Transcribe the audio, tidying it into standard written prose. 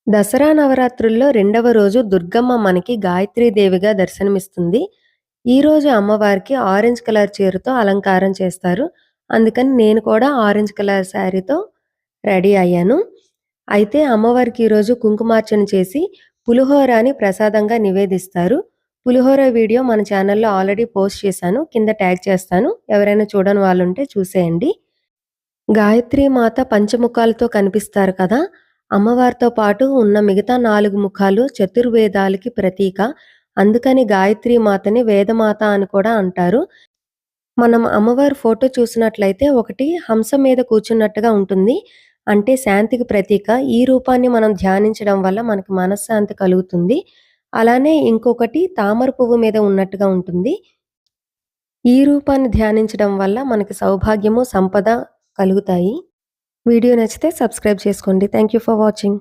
దసరా నవరాత్రుల్లో రెండవ రోజు దుర్గమ్మ మనకి గాయత్రీదేవిగా దర్శనమిస్తుంది. ఈరోజు అమ్మవారికి ఆరెంజ్ కలర్ చీరతో అలంకారం చేస్తారు. అందుకని నేను కూడా ఆరెంజ్ కలర్ శారీతో రెడీ అయ్యాను. అయితే అమ్మవారికి ఈరోజు కుంకుమార్చన చేసి పులిహోరని ప్రసాదంగా నివేదిస్తారు. పులిహోర వీడియో మన ఛానల్‌లో ఆల్రెడీ పోస్ట్ చేశాను. కింద ట్యాగ్ చేస్తాను. ఎవరైనా చూడని వాళ్ళుంటే చూసేయండి. గాయత్రీ మాత పంచముఖాలతో కనిపిస్తారు కదా! అమ్మవారితో పాటు ఉన్న మిగతా 4 ముఖాలు చతుర్వేదాలకి ప్రతీక. అందుకని గాయత్రీ మాతని వేదమాత అని కూడా అంటారు. మనం అమ్మవారి ఫోటో చూసినట్లయితే ఒకటి హంస మీద కూర్చున్నట్టుగా ఉంటుంది. అంటే శాంతికి ప్రతీక. ఈ రూపాన్ని మనం ధ్యానించడం వల్ల మనకి మనశ్శాంతి కలుగుతుంది. అలానే ఇంకొకటి తామర పువ్వు మీద ఉన్నట్టుగా ఉంటుంది. ఈ రూపాన్ని ధ్యానించడం వల్ల మనకి సౌభాగ్యము, సంపద కలుగుతాయి. వీడియో నచ్చితే సబ్స్క్రైబ్ చేసుకోండి. Thank you for watching.